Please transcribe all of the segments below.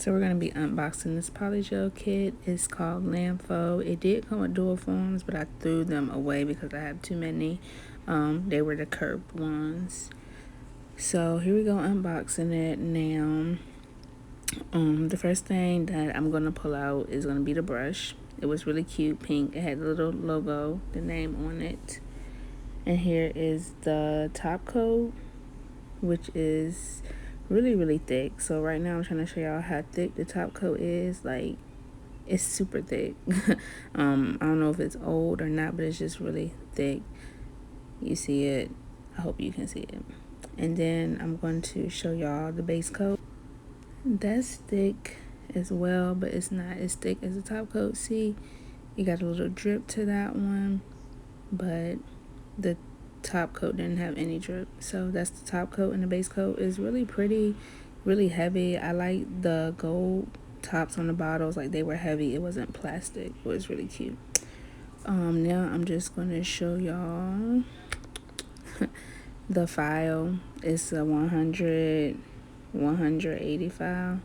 So we're going to be unboxing this Polygel kit. It's called Lanfo. It did come with dual forms, but I threw them away because I have too many. They were the curved ones. So here we go, unboxing it now. The first thing that I'm going to pull out is going to be the brush. It was really cute, pink. It had a little logo, the name on it. And here is the top coat, which is really thick. So right now I'm trying to show y'all how thick the top coat is. Like, it's super thick. I don't know if it's old or not, but it's just really thick. You see it. I hope you can see it. And then I'm going to show y'all the base coat. That's thick as well, but it's not as thick as the top coat. See, you got a little drip to that one, but the top coat didn't have any drip. So that's the top coat, and the base coat is really pretty, really heavy. I like the gold tops on the bottles, like they were heavy. It wasn't plastic. It was really cute. Now I'm just going to show y'all the file. It's a 180 file.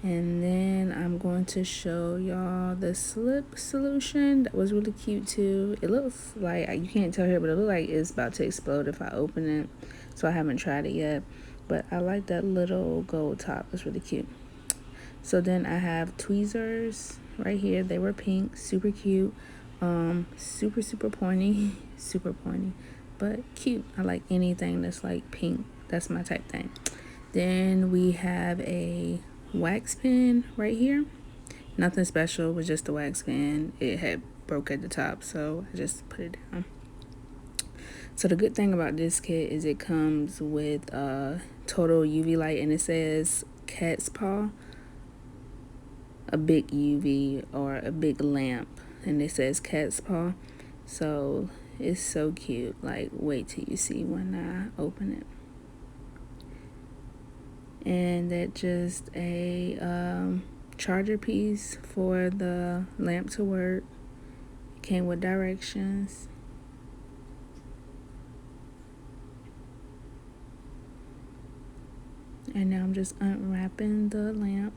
And then I'm going to show y'all the slip solution. That was really cute too. It looks like, you can't tell here, but it looks like it's about to explode if I open it. So I haven't tried it yet. But I like that little gold top. It's really cute. So then I have tweezers right here. They were pink, super cute. Super pointy. Super pointy, but cute. I like anything that's like pink. That's my type thing. Then we have a wax pen right here. Nothing special, was just a wax pen. It had broke at the top, so I just put it down. So the good thing about this kit is it comes with a total UV light, and it says cat's paw, a big UV or a big lamp, and it says cat's paw. So it's so cute. Like, wait till you see when I open it. And that just a charger piece for the lamp to work. Came with directions. And now I'm just unwrapping the lamp.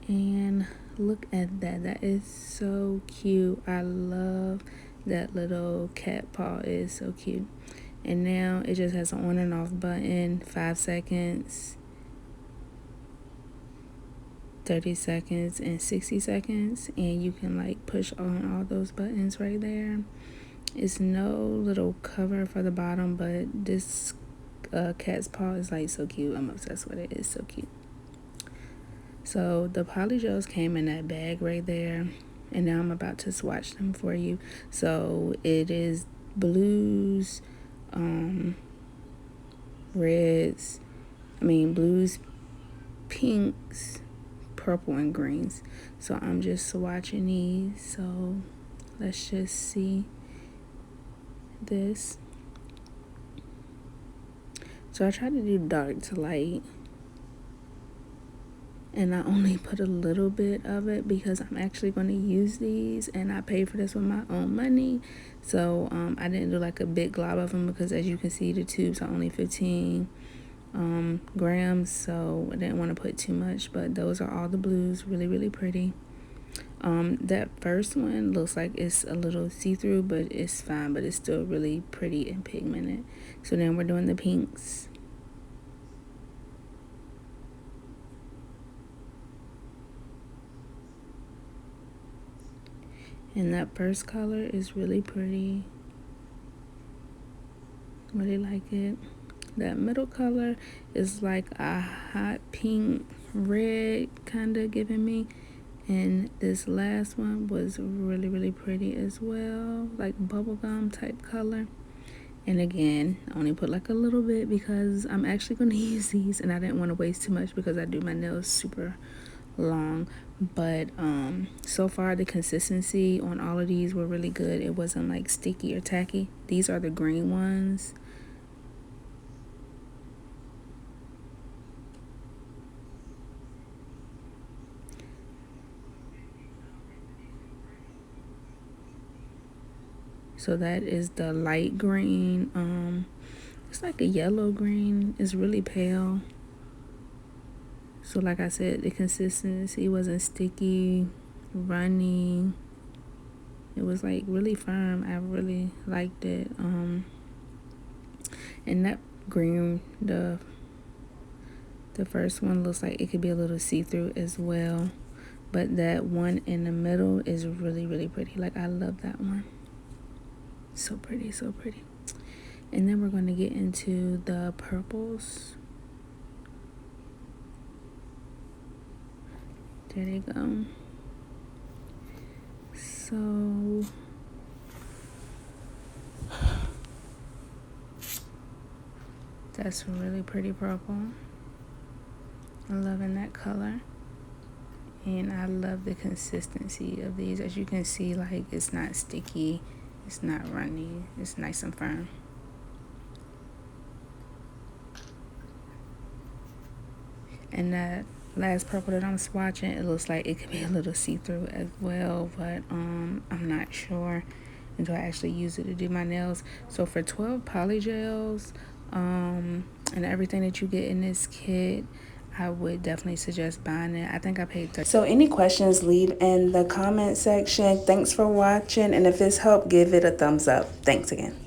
And look at that. That is so cute. I love that little cat paw. It is so cute. And now it just has an on and off button, 5 seconds, 30 seconds, and 60 seconds. And you can like push on all those buttons right there. It's no little cover for the bottom, but this cat's paw is like so cute. I'm obsessed with it. It's so cute. So the polygels came in that bag right there. And now I'm about to swatch them for you. So it is blues, reds, blues, pinks, purple, and greens. So I'm just swatching these. So let's just see this. So I tried to do dark to light, and I only put a little bit of it because I'm actually going to use these, and I paid for this with my own money. So I didn't do like a big glob of them because, as you can see, the tubes are only 15 grams, so I didn't want to put too much. But those are all the blues, really pretty. That first one looks like it's a little see-through, but it's fine, but it's still really pretty and pigmented. So then we're doing the pinks. And that first color is really pretty. Really like it. That middle color is like a hot pink red kind of giving me. And this last one was really pretty as well, like bubblegum type color. And again, I only put like a little bit because I'm actually going to use these, and I didn't want to waste too much because I do my nails super long. But so far the consistency on all of these were really good. It wasn't like sticky or tacky. These are the green ones. So that is the light green. It's like a yellow green. It's really pale. So like I said, the consistency wasn't sticky, runny. It was like really firm. I really liked it. And that green, the first one looks like it could be a little see-through as well. But that one in the middle is really, really pretty. Like, I love that one. So pretty, so pretty. And then we're going to get into the purples. There they go. So that's really pretty purple. I'm loving that color. And I love the consistency of these. As you can see, like, it's not sticky, it's not runny, it's nice and firm. And that last purple that I'm swatching, it looks like it could be a little see-through as well, but I'm not sure until I actually use it to do my nails. So for 12 polygels and everything that you get in this kit, I would definitely suggest buying it. I think I paid $30. So any questions, leave in the comment section. Thanks for watching, and if this helped, give it a thumbs up. Thanks again.